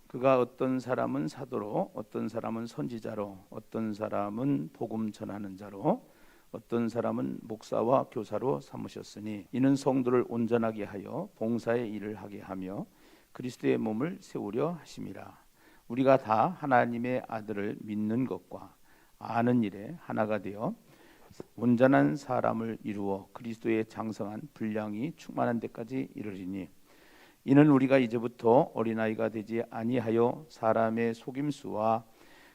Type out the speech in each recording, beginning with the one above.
그가 어떤 사람은 사도로, 어떤 사람은 선지자로, 어떤 사람은 복음 전하는 자로, 어떤 사람은 목사와 교사로 삼으셨으니 이는 성도를 온전하게 하여 봉사의 일을 하게 하며 그리스도의 몸을 세우려 하심이라. 우리가 다 하나님의 아들을 믿는 것과 아는 일에 하나가 되어 온전한 사람을 이루어 그리스도의 장성한 분량이 충만한 데까지 이르리니 이는 우리가 이제부터 어린아이가 되지 아니하여 사람의 속임수와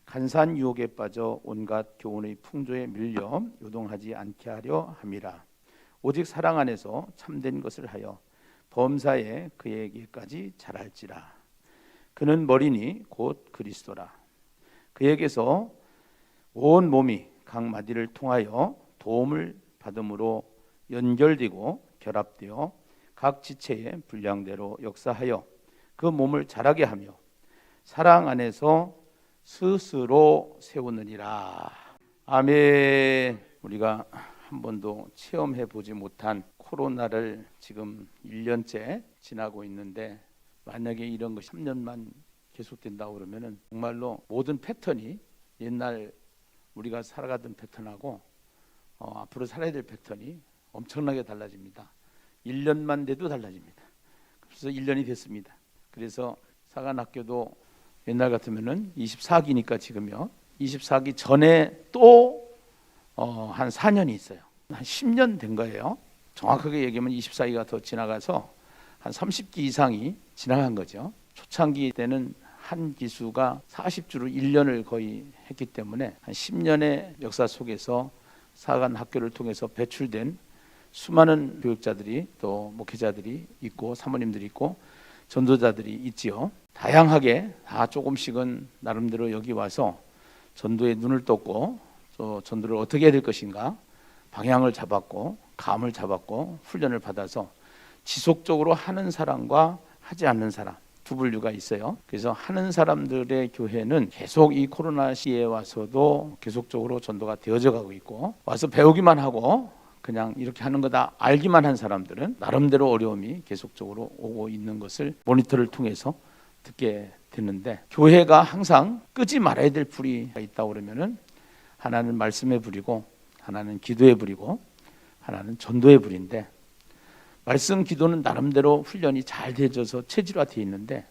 간사한 유혹에 빠져 온갖 교훈의 풍조에 밀려 요동하지 않게 하려 함이라. 오직 사랑 안에서 참된 것을 하여 범사에 그에게까지 자랄지라. 그는 머리니 곧 그리스도라. 그에게서 온 몸이 각 마디를 통하여 도움을 받음으로 연결되고 결합되어 각 지체의 분량대로 역사하여 그 몸을 자라게 하며 사랑 안에서 스스로 세우느니라. 아멘. 우리가 한 번도 체험해 보지 못한 코로나를 지금 1년째 지나고 있는데 만약에 이런 것이 3년만 계속된다고 그러면은 정말로 모든 패턴이 옛날 우리가 살아가던 패턴하고 앞으로 살아야 될 패턴이 엄청나게 달라집니다. 1년만 돼도 달라집니다. 그래서 1년이 됐습니다. 그래서 사관학교도 옛날 같으면은 24기니까 지금요. 24기 전에 또 한 4년이 있어요. 한 10년 된 거예요. 정확하게 얘기하면 24기가 더 지나가서 한 30기 이상이 지나간 거죠. 초창기 때는 한 기수가 40주로 1년을 거의 했기 때문에 한 10년의 역사 속에서 사관학교를 통해서 배출된 수많은 교육자들이 또 목회자들이 있고 사모님들이 있고 전도자들이 있지요. 다양하게 다 조금씩은 나름대로 여기 와서 전도에 눈을 떴고 또 전도를 어떻게 해야 될 것인가 방향을 잡았고 감을 잡았고 훈련을 받아서 지속적으로 하는 사람과 하지 않는 사람 두 분류가 있어요. 그래서 하는 사람들의 교회는 계속 이 코로나 시기에 와서도 계속적으로 전도가 되어져 가고 있고 와서 배우기만 하고 그냥 이렇게 하는 거다 알기만 한 사람들은 나름대로 어려움이 계속적으로 오고 있는 것을 모니터를 통해서 듣게 되는데 교회가 항상 끄지 말아야 될 불이 있다고 그러면은 하나는 말씀의 불이고 하나는 기도의 불이고 하나는 전도의 불인데 말씀 기도는 나름대로 훈련이 잘 되어져서 체질화되어 있는데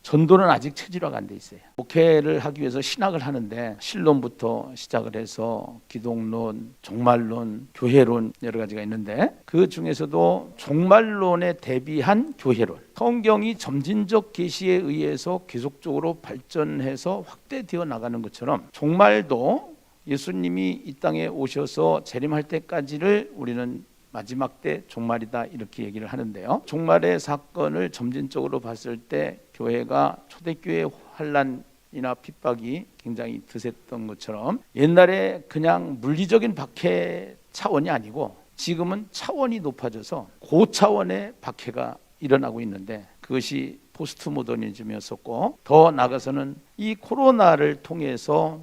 전도는 아직 체질화가 안 돼 있어요. 목회를 하기 위해서 신학을 하는데 신론부터 시작을 해서 기독론, 종말론, 교회론 여러 가지가 있는데 그 중에서도 종말론에 대비한 교회론 성경이 점진적 계시에 의해서 계속적으로 발전해서 확대되어 나가는 것처럼 종말도 예수님이 이 땅에 오셔서 재림할 때까지를 우리는 마지막 때 종말이다 이렇게 얘기를 하는데요. 종말의 사건을 점진적으로 봤을 때 교회가 초대교회 환란이나 핍박이 굉장히 드셌던 것처럼 옛날에 그냥 물리적인 박해 차원이 아니고 지금은 차원이 높아져서 고차원의 박해가 일어나고 있는데 그것이 포스트 모더니즘이었었고 더 나아가서는 이 코로나를 통해서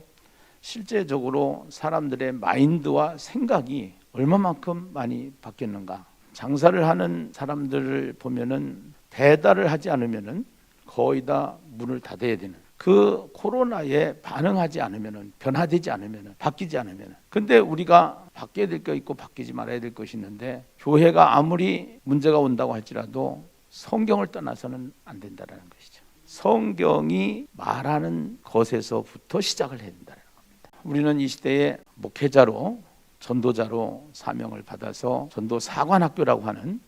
실제적으로 사람들의 마인드와 생각이 얼마만큼 많이 바뀌었는가. 장사를 하는 사람들을 보면은 배달을 하지 않으면은 거의 다 문을 닫아야 되는 그 코로나에 반응하지 않으면은 변화되지 않으면은 바뀌지 않으면은 근데 우리가 바뀌어야 될 거 있고 바뀌지 말아야 될 것이 있는데 교회가 아무리 문제가 온다고 할지라도 성경을 떠나서는 안 된다라는 것이죠. 성경이 말하는 것에서부터 시작을 해야 된다는 겁니다. 우리는 이 시대에 목회자로 전도자로 사명을 받아서 전도 사관학교라고 하는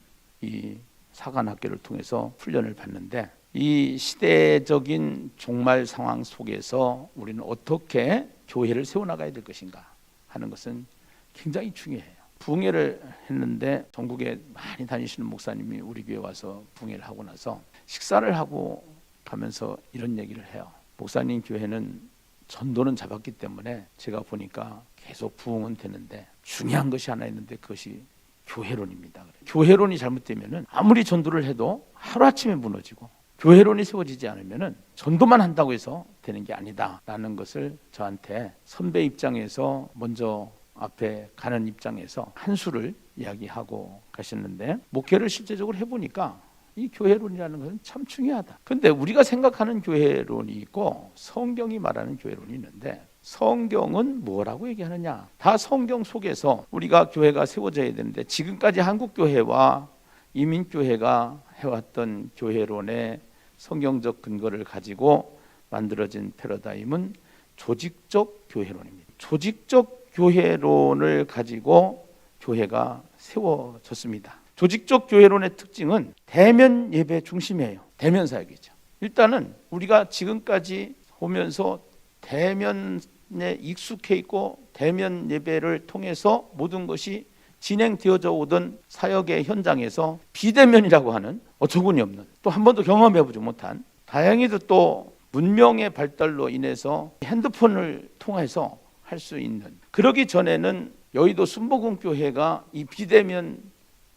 이 사관학교를 통해서 훈련을 받는데 이 시대적인 종말 상황 속에서 우리는 어떻게 교회를 세워나가야 될 것인가 하는 것은 굉장히 중요해요. 부흥회를 했는데 전국에 많이 다니시는 목사님이 우리 교회 와서 부흥회를 하고 나서 식사를 하고 가면서 이런 얘기를 해요. 목사님 교회는 전도는 잡았기 때문에 제가 보니까 계속 부흥은 되는데 중요한 것이 하나 있는데 그것이 교회론입니다. 교회론이 잘못되면은 아무리 전도를 해도 하루아침에 무너지고 교회론이 세워지지 않으면은 전도만 한다고 해서 되는 게 아니다라는 것을 저한테 선배 입장에서 먼저 앞에 가는 입장에서 한 수를 이야기하고 가셨는데 목회를 실제적으로 해보니까 이 교회론이라는 것은 참 중요하다. 근데 우리가 생각하는 교회론이 있고 성경이 말하는 교회론이 있는데, 성경은 뭐라고 얘기하느냐? 다 성경 속에서 우리가 교회가 세워져야 되는데, 지금까지 한국교회와 이민교회가 해왔던 교회론의 성경적 근거를 가지고 만들어진 패러다임은 조직적 교회론입니다. 조직적 교회론을 가지고 교회가 세워졌습니다. 조직적 교회론의 특징은 대면 예배 중심이에요. 대면 사역이죠. 일단은 우리가 지금까지 보면서 대면에 익숙해 있고 대면 예배를 통해서 모든 것이 진행되어져 오던 사역의 현장에서 비대면이라고 하는 어처구니 없는, 또 한 번도 경험해보지 못한, 다행히도 또 문명의 발달로 인해서 핸드폰을 통해서 할 수 있는, 그러기 전에는 여의도 순복음교회가 이 비대면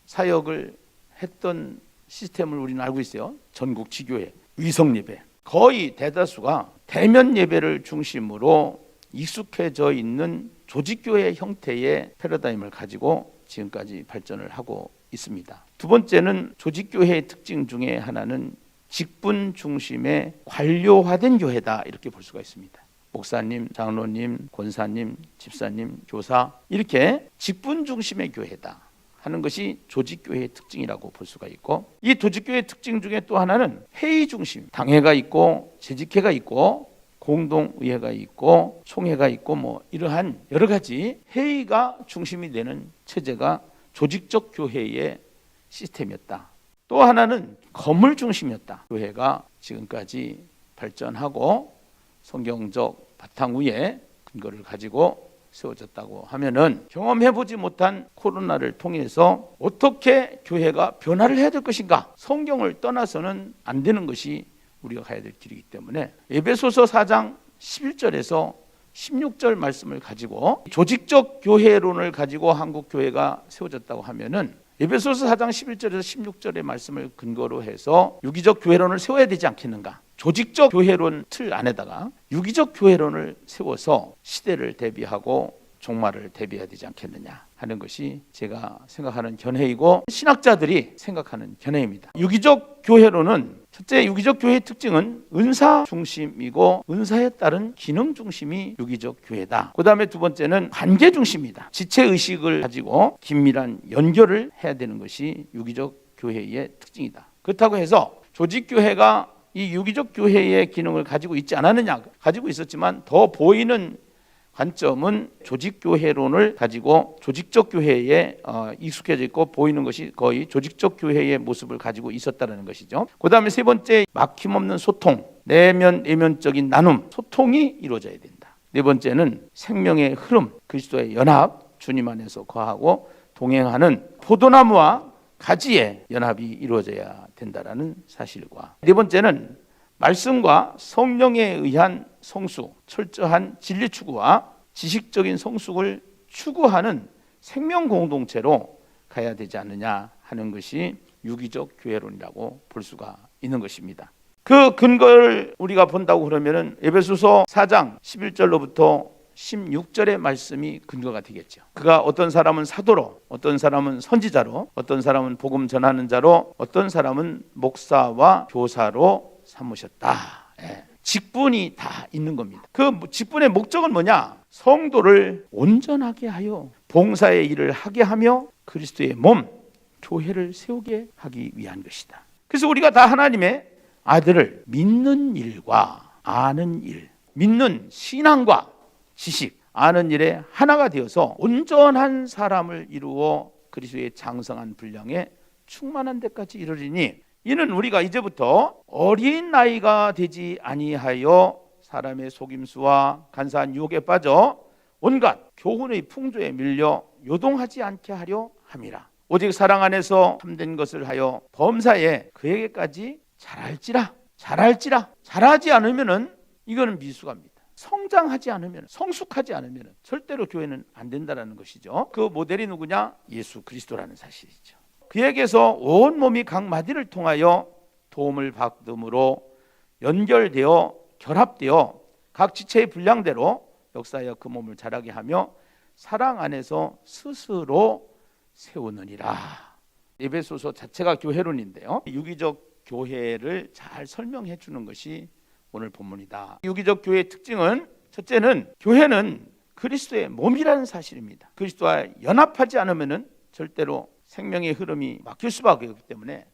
사역을 했던 시스템을 우리는 알고 있어요. 전국 지교회, 위성예배, 거의 대다수가 대면 예배를 중심으로 익숙해져 있는 조직교회 형태의 패러다임을 가지고 지금까지 발전을 하고 있습니다. 두 번째는 조직교회의 특징 중에 하나는 직분 중심의 관료화된 교회다, 이렇게 볼 수가 있습니다. 목사님, 장로님, 권사님, 집사님, 교사, 이렇게 직분 중심의 교회다 하는 것이 조직교회의 특징이라고 볼 수가 있고, 이 조직교회의 특징 중에 또 하나는 회의 중심, 당회가 있고 재직회가 있고 공동의회가 있고 총회가 있고 뭐 이러한 여러 가지 회의가 중심이 되는 체제가 조직적 교회의 시스템이었다. 또 하나는 건물 중심이었다. 교회가 지금까지 발전하고 성경적 바탕 위에 근거를 가지고 세워졌다고 하면은, 경험해보지 못한 코로나를 통해서 어떻게 교회가 변화를 해야 될 것인가, 성경을 떠나서는 안 되는 것이 우리가 가야 될 길이기 때문에, 에베소서 4장 11절에서 16절 말씀을 가지고 조직적 교회론을 가지고 한국 교회가 세워졌다고 하면은, 에베소서 4장 11절에서 16절의 말씀을 근거로 해서 유기적 교회론을 세워야 되지 않겠는가? 조직적 교회론 틀 안에다가 유기적 교회론을 세워서 시대를 대비하고 종말을 대비해야 되지 않겠느냐 하는 것이 제가 생각하는 견해이고, 신학자들이 생각하는 견해입니다. 유기적 교회론은, 첫째, 유기적 교회의 특징은 은사 중심이고 은사에 따른 기능 중심이 유기적 교회다. 그 다음에 두 번째는 관계 중심이다. 지체의식을 가지고 긴밀한 연결을 해야 되는 것이 유기적 교회의 특징이다. 그렇다고 해서 조직교회가 이 유기적 교회의 기능을 가지고 있지 않았느냐? 가지고 있었지만 더 보이는 관점은 조직교회론을 가지고 조직적 교회에 익숙해져 있고 보이는 것이 거의 조직적 교회의 모습을 가지고 있었다는 것이죠. 그 다음에 세 번째, 막힘없는 소통, 내면적인 나눔, 소통이 이루어져야 된다. 네 번째는 생명의 흐름, 그리스도의 연합, 주님 안에서 거하고 동행하는 포도나무와 가지의 연합이 이루어져야 된다라는 사실과, 네 번째는 말씀과 성령에 의한 성수, 철저한 진리 추구와 지식적인 성숙을 추구하는 생명 공동체로 가야 되지 않느냐 하는 것이 유기적 교회론이라고 볼 수가 있는 것입니다. 그 근거를 우리가 본다고 그러면은 에베소서 4장 11절로부터 16절의 말씀이 근거가 되겠죠. 그가 어떤 사람은 사도로, 어떤 사람은 선지자로, 어떤 사람은 복음 전하는 자로, 어떤 사람은 목사와 교사로 삼으셨다. 직분이 다 있는 겁니다. 그 직분의 목적은 뭐냐? 성도를 온전하게 하여 봉사의 일을 하게 하며 그리스도의 몸, 교회를 세우게 하기 위한 것이다. 그래서 우리가 다 하나님의 아들을 믿는 일과 아는 일, 믿는 신앙과 지식, 아는 일에 하나가 되어서 온전한 사람을 이루어 그리스도의 장성한 분량에 충만한 데까지 이르리니, 이는 우리가 이제부터 어린 나이가 되지 아니하여 사람의 속임수와 간사한 유혹에 빠져 온갖 교훈의 풍조에 밀려 요동하지 않게 하려 함이라. 오직 사랑 안에서 참된 것을 하여 범사에 그에게까지 잘하지 않으면은 이거는 미숙합니다. 성장하지 않으면, 성숙하지 않으면 절대로 교회는 안 된다는 것이죠. 그 모델이 누구냐? 예수 그리스도라는 사실이죠. 그에게서 온 몸이 각 마디를 통하여 도움을 받음으로 연결되어 결합되어 각 지체의 분량대로 역사하여 그 몸을 자라게 하며 사랑 안에서 스스로 세우느니라. 에베소서 자체가 교회론인데요. 유기적 교회를 잘 설명해 주는 것이 오늘 본문이다. 유기적 교회의 특징은 첫째는 교회는 그리스도의 몸이라는 사실입니다. 그리스도와 연합하지 않으면 절대로 생명의 흐름이 막힐 수밖에 없기 때문에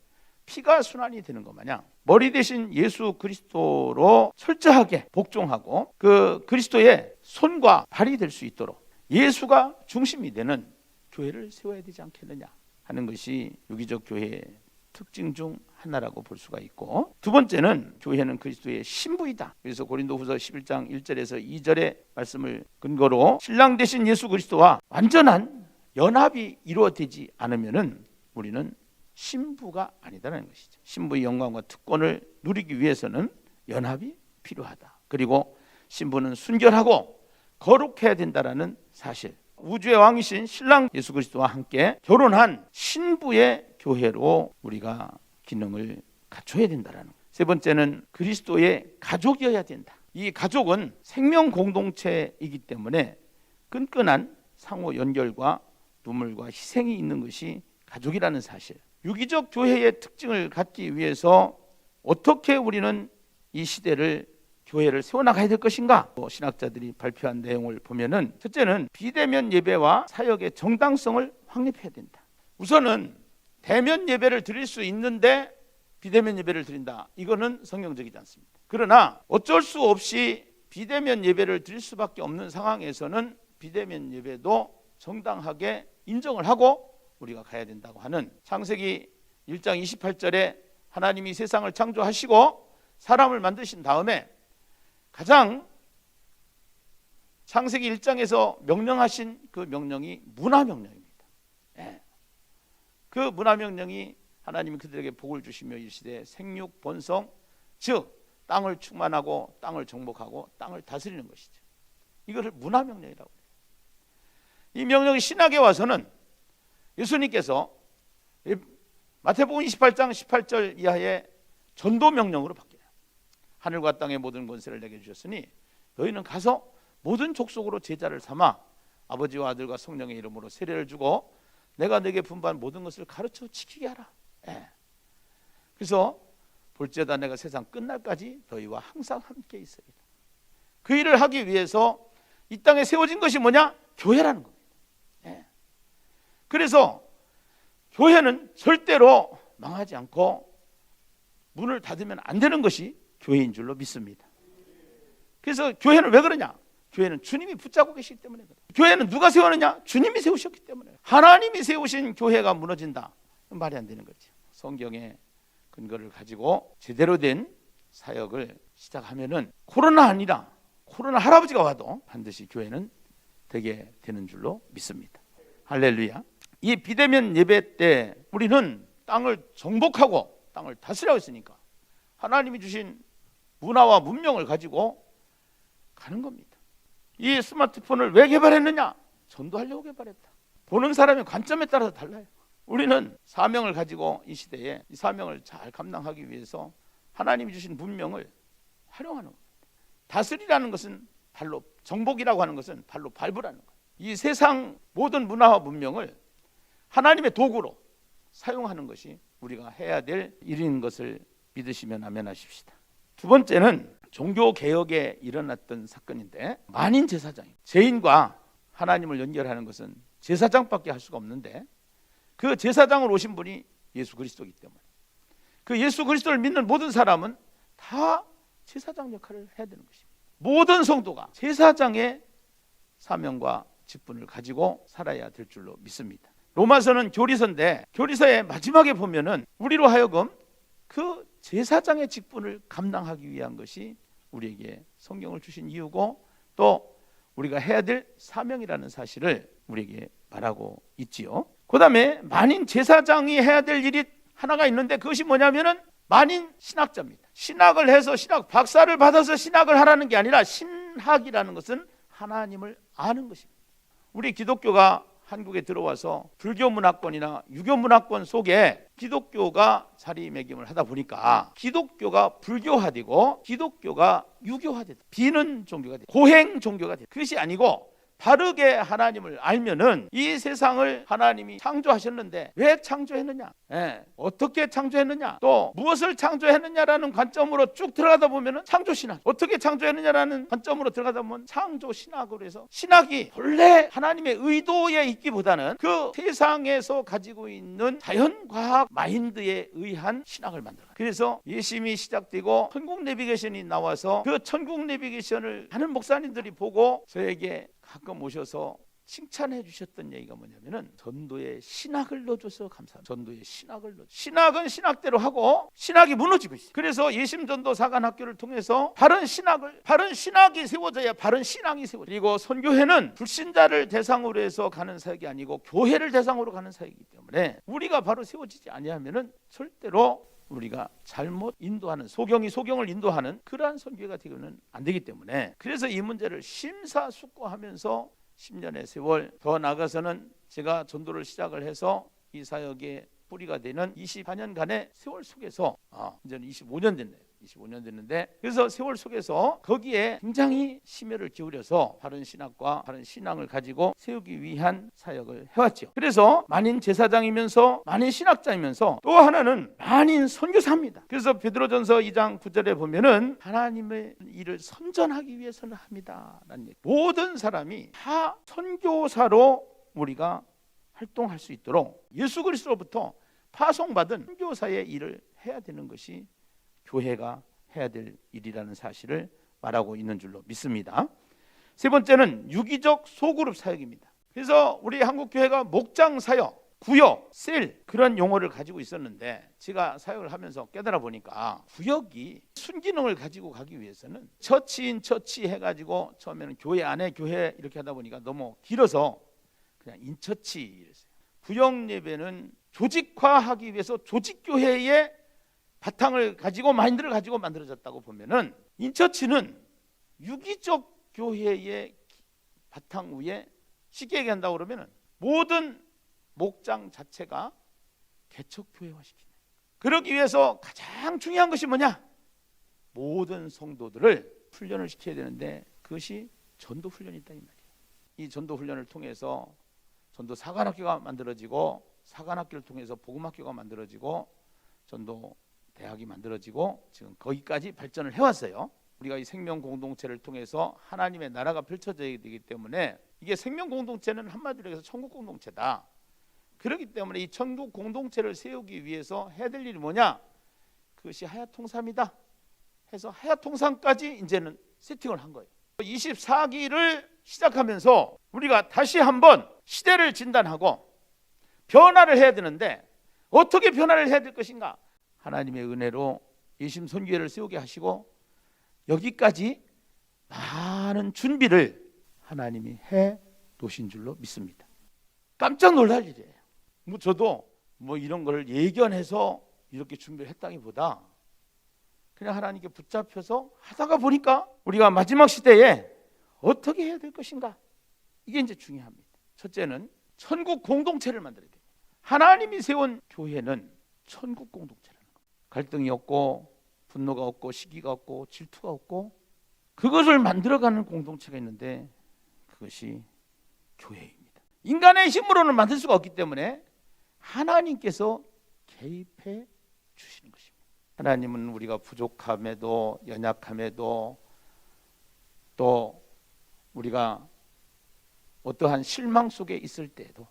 피가 순환이 되는 것 마냥 머리 대신 예수 그리스도로 철저하게 복종하고 그 그리스도의 손과 발이 될 수 있도록 예수가 중심이 되는 교회를 세워야 되지 않겠느냐 하는 것이 유기적 교회의 특징 중 하나라고 볼 수가 있고, 두 번째는 교회는 그리스도의 신부이다. 그래서 고린도후서 11장 1절에서 2절의 말씀을 근거로 신랑 되신 예수 그리스도와 완전한 연합이 이루어지지 않으면은 우리는 신부가 아니다라는 것이죠. 신부의 영광과 특권을 누리기 위해서는 연합이 필요하다. 그리고 신부는 순결하고 거룩해야 된다라는 사실. 우주의 왕이신 신랑 예수 그리스도와 함께 결혼한 신부의 교회로 우리가 기능을 갖춰야 된다라는 것. 세 번째는 그리스도의 가족이어야 된다. 이 가족은 생명 공동체이기 때문에 끈끈한 상호 연결과 눈물과 희생이 있는 것이 가족이라는 사실. 유기적 교회의 특징을 갖기 위해서 어떻게 우리는 이 시대를 교회를 세워나가야 될 것인가? 신학자들이 발표한 내용을 보면은 첫째는 비대면 예배와 사역의 정당성을 확립해야 된다. 우선은 대면 예배를 드릴 수 있는데 비대면 예배를 드린다. 이거는 성경적이지 않습니다. 그러나 어쩔 수 없이 비대면 예배를 드릴 수밖에 없는 상황에서는 비대면 예배도 정당하게 인정을 하고 우리가 가야 된다고 하는 창세기 1장 28절에 하나님이 세상을 창조하시고 사람을 만드신 다음에 가장 창세기 1장에서 명령하신 그 명령이 문화명령입니다. 그 문화명령이 하나님이 그들에게 복을 주시며 이르시되 생육 번성, 즉 땅을 충만하고 땅을 정복하고 땅을 다스리는 것이죠. 이것을 문화명령이라고 해요. 이 명령이 신학에 와서는 예수님께서 마태복음 28장 18절 이하의 전도명령으로 바뀌어요. 하늘과 땅의 모든 권세를 내게 주셨으니 너희는 가서 모든 족속으로 제자를 삼아 아버지와 아들과 성령의 이름으로 세례를 주고 내가 네게 분부한 모든 것을 가르쳐 지키게 하라. 그래서 볼지어다 내가 세상 끝날까지 너희와 항상 함께 있으리라. 그 일을 하기 위해서 이 땅에 세워진 것이 뭐냐? 교회라는 겁니다. 그래서 교회는 절대로 망하지 않고 문을 닫으면 안 되는 것이 교회인 줄로 믿습니다. 그래서 교회는 왜 그러냐? 교회는 주님이 붙잡고 계시기 때문에 그래요. 교회는 누가 세웠느냐? 주님이 세우셨기 때문에. 하나님이 세우신 교회가 무너진다. 말이 안 되는 거죠. 성경의 근거를 가지고 제대로 된 사역을 시작하면은 코로나 아니라 코로나 할아버지가 와도 반드시 교회는 되게 되는 줄로 믿습니다. 할렐루야. 이 비대면 예배 때 우리는 땅을 정복하고 땅을 다스리라고 했으니까 하나님이 주신 문화와 문명을 가지고 가는 겁니다. 이 스마트폰을 왜 개발했느냐? 전도하려고 개발했다. 보는 사람의 관점에 따라서 달라요. 우리는 사명을 가지고 이 시대에 이 사명을 잘 감당하기 위해서 하나님이 주신 문명을 활용하는 겁니다. 다스리라는 것은 발로, 정복이라고 하는 것은 발로 밟으라는 거예요. 이 세상 모든 문화와 문명을 하나님의 도구로 사용하는 것이 우리가 해야 될 일인 것을 믿으시면 아멘하십시다. 두 번째는 종교개혁에 일어났던 사건인데 만인 제사장이 죄인과 하나님을 연결하는 것은 제사장밖에 할 수가 없는데 그 제사장으로 오신 분이 예수 그리스도이기 때문에 그 예수 그리스도를 믿는 모든 사람은 다 제사장 역할을 해야 되는 것입니다. 모든 성도가 제사장의 사명과 직분을 가지고 살아야 될 줄로 믿습니다. 로마서는 교리서인데 교리서의 마지막에 보면은 우리로 하여금 그 제사장의 직분을 감당하기 위한 것이 우리에게 성경을 주신 이유고 또 우리가 해야 될 사명이라는 사실을 우리에게 말하고 있지요. 그 다음에 만인 제사장이 해야 될 일이 하나가 있는데 그것이 뭐냐면은 만인 신학자입니다. 신학을 해서 신학 박사를 받아서 신학을 하라는 게 아니라 신학이라는 것은 하나님을 아는 것입니다. 우리 기독교가 한국에 들어와서 불교 문화권이나 유교 문화권 속에 기독교가 자리매김을 하다 보니까 기독교가 불교화되고 기독교가 유교화되다. 비는 종교가 되다. 고행 종교가 되다. 그것이 아니고 바르게 하나님을 알면은 이 세상을 하나님이 창조하셨는데 왜 창조했느냐, 어떻게 창조했느냐, 또 무엇을 창조했느냐라는 관점으로 쭉 들어가다 보면은 창조신학, 어떻게 창조했느냐라는 관점으로 들어가다 보면 창조신학으로 해서 신학이 본래 하나님의 의도에 있기보다는 그 세상에서 가지고 있는 자연과학 마인드에 의한 신학을 만들어요. 그래서 예심이 시작되고 천국 내비게이션이 나와서 그 천국 내비게이션을 하는 목사님들이 보고 저에게 가끔 오셔서 칭찬해 주셨던 얘기가 뭐냐면은 전도에 신학을 넣어줘서 감사합니다. 전도에 신학을 넣어. 신학은 신학대로 하고 신학이 무너지고 있어요. 그래서 예심전도 사관학교를 통해서 바른 신학이 세워져야 바른 신앙이 세워져요. 그리고 선교회는 불신자를 대상으로 해서 가는 사역이 아니고 교회를 대상으로 가는 사역이기 때문에 우리가 바로 세워지지 아니하면은 절대로 우리가 잘못 인도하는, 소경을 인도하는 그러한 선교회가 되고는 안 되기 때문에, 그래서 이 문제를 심사숙고하면서 10년의 세월, 더 나아가서는 제가 전도를 시작을 해서 이 사역의 뿌리가 되는 24년간의 세월 속에서 이제는 25년 됐는데, 그래서 세월 속에서 거기에 굉장히 심혈을 기울여서 바른 신학과 바른 신앙을 가지고 세우기 위한 사역을 해왔죠. 그래서 만인 제사장이면서 만인 신학자이면서 또 하나는 만인 선교사입니다. 그래서 베드로전서 2장 9절에 보면은 하나님의 일을 선전하기 위해서는 합니다라는 얘기. 모든 사람이 다 선교사로 우리가 활동할 수 있도록 예수 그리스도로부터 파송받은 선교사의 일을 해야 되는 것이 교회가 해야 될 일이라는 사실을 말하고 있는 줄로 믿습니다. 세 번째는 유기적 소그룹 사역입니다. 그래서 우리 한국교회가 목장 사역, 구역, 셀 그런 용어를 가지고 있었는데, 제가 사역을 하면서 깨달아 보니까 구역이 순기능을 가지고 가기 위해서는 처치인 처치 해가지고 처음에는 교회 안에 교회 이렇게 하다 보니까 너무 길어서 그냥 인처치 이랬어요. 구역 예배는 조직화하기 위해서 조직교회의 바탕을 가지고 마인드를 가지고 만들어졌다고 보면은, 인처치는 유기적 교회의 바탕 위에 쉽게 얘기한다고 그러면은 모든 목장 자체가 개척교회화시키는. 그러기 위해서 가장 중요한 것이 뭐냐? 모든 성도들을 훈련을 시켜야 되는데 그것이 전도 훈련이 있다 이 말이에요. 이 전도 훈련을 통해서 전도 사관학교가 만들어지고, 사관학교를 통해서 복음학교가 만들어지고, 전도 대학이 만들어지고 지금 거기까지 발전을 해왔어요. 우리가 이 생명 공동체를 통해서 하나님의 나라가 펼쳐져야 되기 때문에, 이게 생명 공동체는 한마디로 해서 천국 공동체다. 그렇기 때문에 이 천국 공동체를 세우기 위해서 해야 될 일이 뭐냐? 그것이 하야통삼이다 해서 하야통삼까지 이제는 세팅을 한 거예요. 24기를 시작하면서 우리가 다시 한번 시대를 진단하고 변화를 해야 되는데, 어떻게 변화를 해야 될 것인가? 하나님의 은혜로 예심 선교회를 세우게 하시고 여기까지 많은 준비를 하나님이 해 놓으신 줄로 믿습니다. 깜짝 놀랄 일이에요. 저도 이런 걸 예견해서 이렇게 준비를 했다기보다 그냥 하나님께 붙잡혀서 하다가 보니까 우리가 마지막 시대에 어떻게 해야 될 것인가, 이게 이제 중요합니다. 첫째는 천국 공동체를 만들어야 돼요. 하나님이 세운 교회는 천국 공동체라는 겁니다. 갈등이 없고 분노가 없고 시기가 없고 질투가 없고 그것을 만들어가는 공동체가 있는데 그것이 교회입니다. 인간의 힘으로는 만들 수가 없기 때문에 하나님께서 개입해 주시는 것입니다. 하나님은 우리가 부족함에도 연약함에도 또 우리가 어떠한 실망 속에 있을 때에도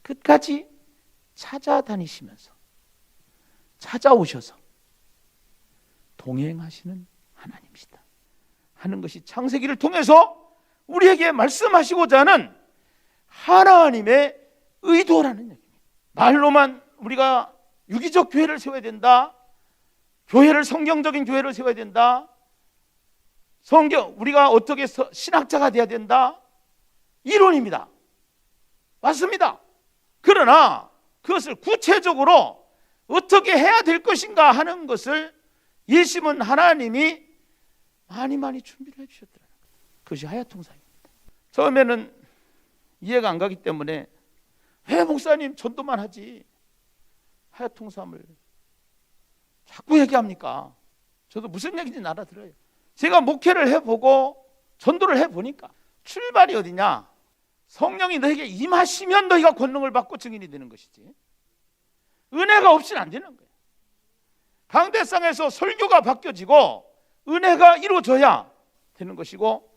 끝까지 찾아다니시면서 찾아오셔서 동행하시는 하나님이시다 하는 것이 창세기를 통해서 우리에게 말씀하시고자 하는 하나님의 의도라는 얘기입니다. 말로만 우리가 유기적 교회를 세워야 된다, 교회를 성경적인 교회를 세워야 된다, 우리가 어떻게 신학자가 돼야 된다, 이론입니다. 맞습니다. 그러나 그것을 구체적으로 어떻게 해야 될 것인가 하는 것을 예심은 하나님이 많이 준비를 해주셨더라고요. 그것이 하야통상입니다. 처음에는 이해가 안 가기 때문에 왜 목사님 전도만 하지 하야통삼을 자꾸 얘기합니까? 저도 무슨 얘기인지 알아들어요. 제가 목회를 해보고 전도를 해보니까 출발이 어디냐? 성령이 너에게 임하시면 너희가 권능을 받고 증인이 되는 것이지, 은혜가 없이는 안 되는 거예요. 강대상에서 설교가 바뀌어지고 은혜가 이루어져야 되는 것이고,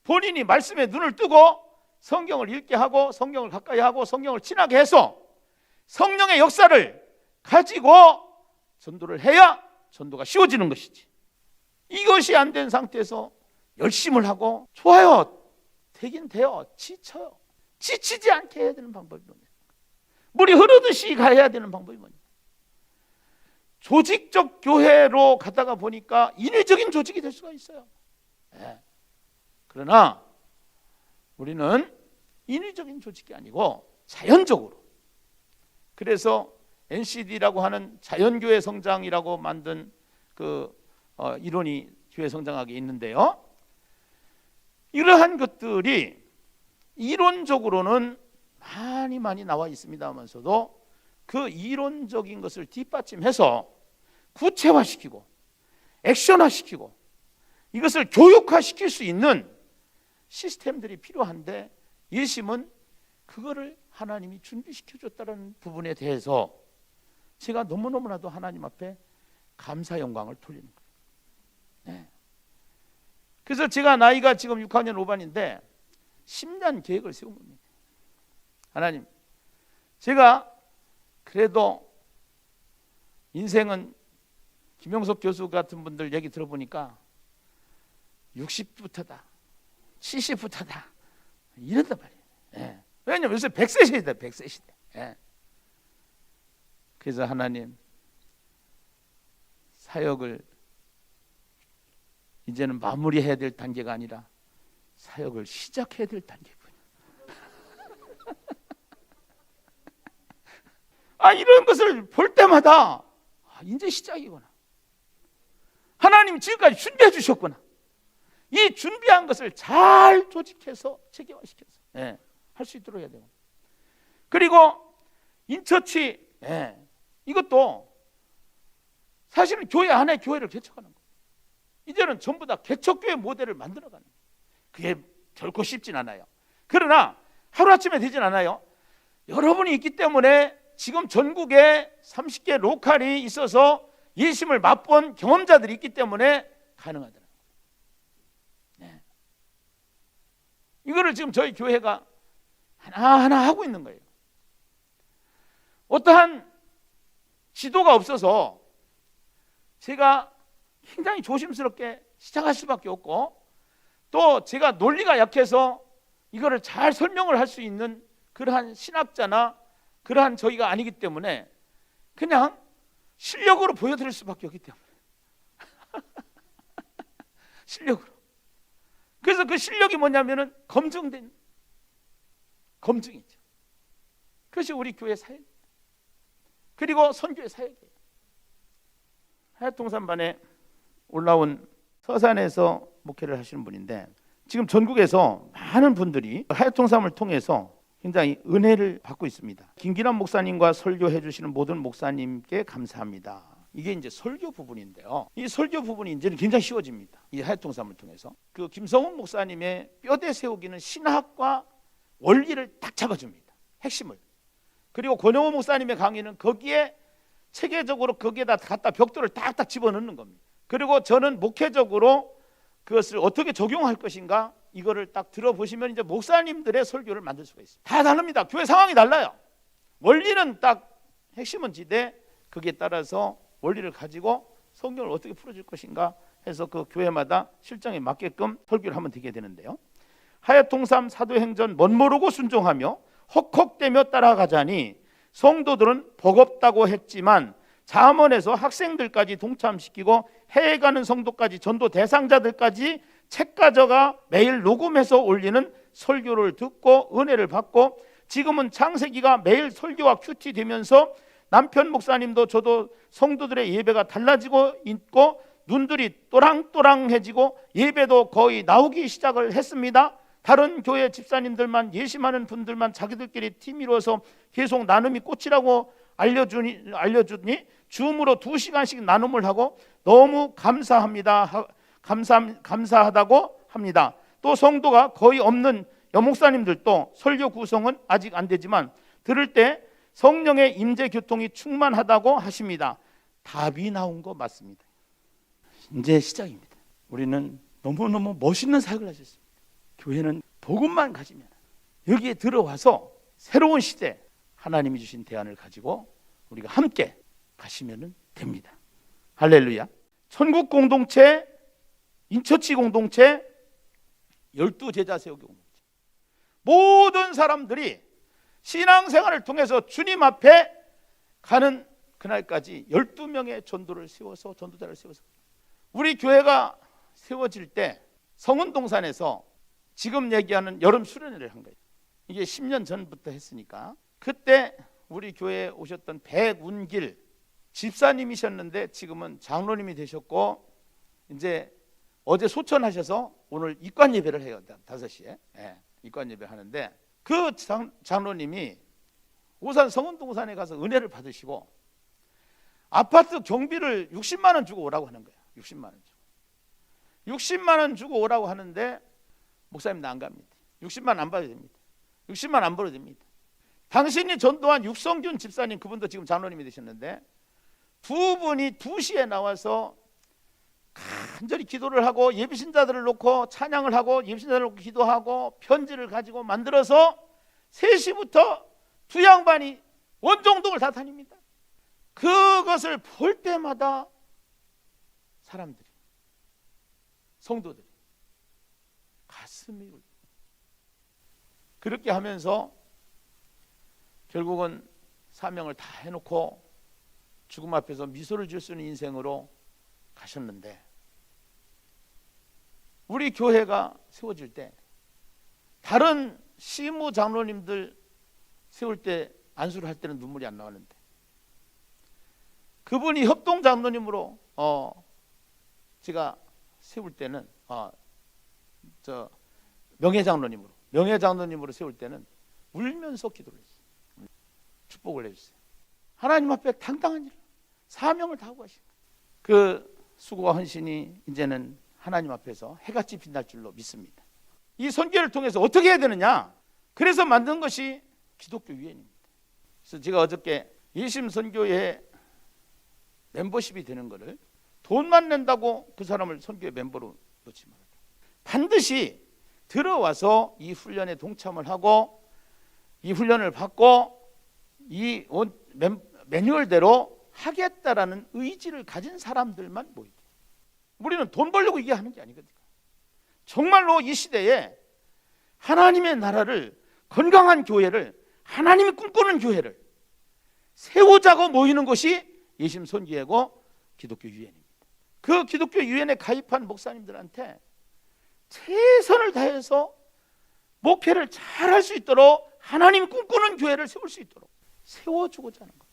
본인이 말씀에 눈을 뜨고 성경을 읽게 하고 성경을 가까이 하고 성경을 친하게 해서 성령의 역사를 가지고 전도를 해야 전도가 쉬워지는 것이지, 이것이 안 된 상태에서 열심을 하고 좋아요, 되긴 돼요, 지쳐요. 지치지 않게 해야 되는 방법이 뭐냐? 물이 흐르듯이 가야 되는 방법이 뭐냐? 조직적 교회로 가다가 보니까 인위적인 조직이 될 수가 있어요. 그러나 우리는 인위적인 조직이 아니고 자연적으로, 그래서 NCD라고 하는 자연교회 성장이라고 만든 그 이론이 교회 성장학에 있는데요, 이러한 것들이 이론적으로는 많이 나와 있습니다만서도 그 이론적인 것을 뒷받침해서 구체화시키고 액션화시키고 이것을 교육화시킬 수 있는 시스템들이 필요한데, 예심은 그거를 하나님이 준비시켜줬다는 부분에 대해서 제가 너무너무나도 하나님 앞에 감사 영광을 돌리는 거예요. 네. 그래서 제가 나이가 지금 6학년 5반인데 10년 계획을 세운 겁니다. 하나님, 제가 그래도 인생은 김영석 교수 같은 분들 얘기 들어보니까 60부터다 70부터다 이런단 말이에요. 예. 왜냐면 요새 100세 시대다, 100세 시대. 예. 그래서 하나님, 사역을 이제는 마무리해야 될 단계가 아니라 사역을 시작해야 될 단계군요. 이런 것을 볼 때마다 이제 시작이구나. 하나님이 지금까지 준비해 주셨구나. 이 준비한 것을 잘 조직해서 체계화시켜서 할 수 있도록 해야 되고, 그리고 인처치, 이것도 사실은 교회 안에 교회를 개척하는 거예요. 이제는 전부 다 개척교회 모델을 만들어가는 거예요. 그게 결코 쉽진 않아요. 그러나 하루아침에 되진 않아요. 여러분이 있기 때문에 지금 전국에 30개 로컬이 있어서 예심을 맛본 경험자들이 있기 때문에 가능하더라고요. 네. 이거를 지금 저희 교회가 하나하나 하고 있는 거예요. 어떠한 지도가 없어서 제가 굉장히 조심스럽게 시작할 수밖에 없고, 또 제가 논리가 약해서 이거를 잘 설명을 할 수 있는 그러한 신학자나 그러한 저희가 아니기 때문에 그냥 실력으로 보여드릴 수밖에 없기 때문에 실력으로. 그래서 그 실력이 뭐냐면은 검증된 검증이죠. 그것이 우리 교회 사역, 그리고 선교의 사역이에요. 하얏동산반에 올라온 서산에서 목회를 하시는 분인데, 지금 전국에서 많은 분들이 하얏동산을 통해서 굉장히 은혜를 받고 있습니다. 김기남 목사님과 설교해 주시는 모든 목사님께 감사합니다. 이게 이제 설교 부분인데요, 이 설교 부분이 이제는 굉장히 쉬워집니다. 이 하얏동산을 통해서 그 김성훈 목사님의 뼈대 세우기는 신학과 원리를 딱 잡아줍니다, 핵심을. 그리고 권영호 목사님의 강의는 거기에 체계적으로 거기에다 갖다 벽돌을 딱딱 집어넣는 겁니다. 그리고 저는 목회적으로 그것을 어떻게 적용할 것인가, 이거를 딱 들어보시면 이제 목사님들의 설교를 만들 수가 있습니다. 다 다릅니다. 교회 상황이 달라요. 원리는 딱 핵심은 지대, 거기에 따라서 원리를 가지고 성경을 어떻게 풀어줄 것인가 해서 그 교회마다 실정에 맞게끔 설교를 하면 되게 되는데요, 하얏동산 사도행전 멋모르고 순종하며 헉헉대며 따라가자니 성도들은 버겁다고 했지만 잠언에서 학생들까지 동참시키고 해외 가는 성도까지 전도 대상자들까지 책 가져가 매일 녹음해서 올리는 설교를 듣고 은혜를 받고, 지금은 창세기가 매일 설교와 큐티 되면서 남편 목사님도 저도 성도들의 예배가 달라지고 있고 눈들이 또랑또랑해지고 예배도 거의 나오기 시작을 했습니다. 다른 교회 집사님들만, 예심하는 분들만 자기들끼리 팀 이루어서 계속 나눔이 꽃이라고 알려주니 줌으로 2시간씩 나눔을 하고 너무 감사합니다. 감사하다고 합니다. 또 성도가 거의 없는 여목사님들도 설교 구성은 아직 안 되지만 들을 때 성령의 임재 교통이 충만하다고 하십니다. 답이 나온 거 맞습니다. 이제 시작입니다. 우리는 너무너무 멋있는 사역을 하셨습니다. 교회는 복음만 가지면 여기에 들어와서 새로운 시대 하나님이 주신 대안을 가지고 우리가 함께 가시면 됩니다. 할렐루야. 천국 공동체, 인처치 공동체, 12제자 세우기 공동체, 모든 사람들이 신앙생활을 통해서 주님 앞에 가는 그날까지 12명의 전도자를 세워서 우리 교회가 세워질 때 성은동산에서 지금 얘기하는 여름 수련회를 한 거예요. 이게 10년 전부터 했으니까 그때 우리 교회에 오셨던 백운길 집사님이셨는데 지금은 장로님이 되셨고 이제 어제 소천하셔서 오늘 입관 예배를 해요. 5시에 입관 예배 하는데 그 장로님이 오산 성은동산에 가서 은혜를 받으시고 아파트 경비를 60만 원 주고 오라고 하는 거예요. 60만 원 주고 오라고 하는데 목사님 나 안 갑니다. 60만 원 안 받아도 됩니다. 60만 원 안 벌어도 됩니다. 당신이 전도한 육성균 집사님, 그분도 지금 장로님이 되셨는데 두 분이 2시에 나와서 간절히 기도를 하고 예비신자들을 놓고 찬양을 하고 예비신자들을 놓고 기도하고 편지를 가지고 만들어서 3시부터 두 양반이 원정동을 다 다닙니다. 그것을 볼 때마다 사람들이, 성도들이 가슴이 울려. 그렇게 하면서 결국은 사명을 다 해놓고 죽음 앞에서 미소를 지을 수 있는 인생으로 가셨는데 우리 교회가 세워질 때 다른 시무 장로님들 세울 때 안수를 할 때는 눈물이 안 나왔는데 그분이 협동 장로님으로 제가 세울 때는 명예 장로님으로 세울 때는 울면서 기도를 했어요. 축복을 해주세요. 하나님 앞에 당당한 일, 사명을 다하고 하신 그 수고와 헌신이 이제는 하나님 앞에서 해같이 빛날 줄로 믿습니다. 이 선교를 통해서 어떻게 해야 되느냐? 그래서 만든 것이 기독교 유엔입니다. 그래서 제가 어저께 예심 선교회 멤버십이 되는 것을 돈만 낸다고 그 사람을 선교회 멤버로 놓지 말아요. 반드시 들어와서 이 훈련에 동참을 하고 이 훈련을 받고 이 매뉴얼대로 하겠다라는 의지를 가진 사람들만 모이게. 우리는 돈 벌려고 이게 하는 게 아니거든요. 정말로 이 시대에 하나님의 나라를, 건강한 교회를, 하나님이 꿈꾸는 교회를 세우자고 모이는 것이 예심 선교회고 기독교 유엔입니다. 그 기독교 유엔에 가입한 목사님들한테 최선을 다해서 목회를 잘할 수 있도록 하나님 꿈꾸는 교회를 세울 수 있도록 세워주고자 하는 겁니다.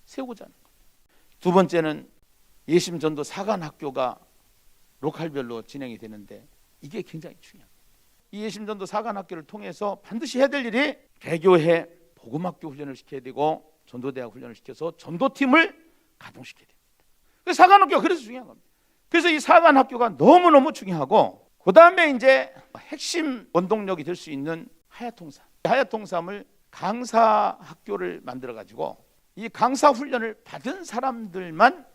세우고자 하는 겁니다. 두 번째는 예심 전도 사관학교가 로컬별로 진행이 되는데 이게 굉장히 중요합니다. 이 예심 전도 사관학교를 통해서 반드시 해야 될 일이 개교회 복음학교 훈련을 시켜야 되고 전도대학 훈련을 시켜서 전도팀을 가동시켜야 됩니다. 그 사관학교가 그래서 중요한 겁니다. 그래서 이 사관학교가 너무너무 중요하고 그 다음에 이제 핵심 원동력이 될 수 있는 하야통삼. 하야통삼을 강사학교를 만들어가지고 이 강사 훈련을 받은 사람들만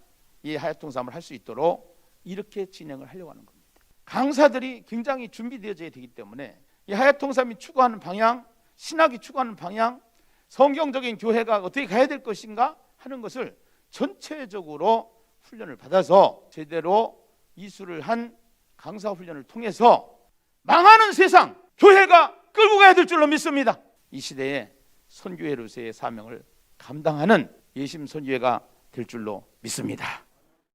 이 하야통삼을 할 수 있도록 이렇게 진행을 하려고 하는 겁니다. 강사들이 굉장히 준비되어져야 되기 때문에 이 하야통삼이 추구하는 방향, 신학이 추구하는 방향, 성경적인 교회가 어떻게 가야 될 것인가 하는 것을 전체적으로 훈련을 받아서 제대로 이수를 한 강사 훈련을 통해서 망하는 세상 교회가 끌고 가야 될 줄로 믿습니다. 이 시대에 선교회로서의 사명을 감당하는 예심 선교회가 될 줄로 믿습니다.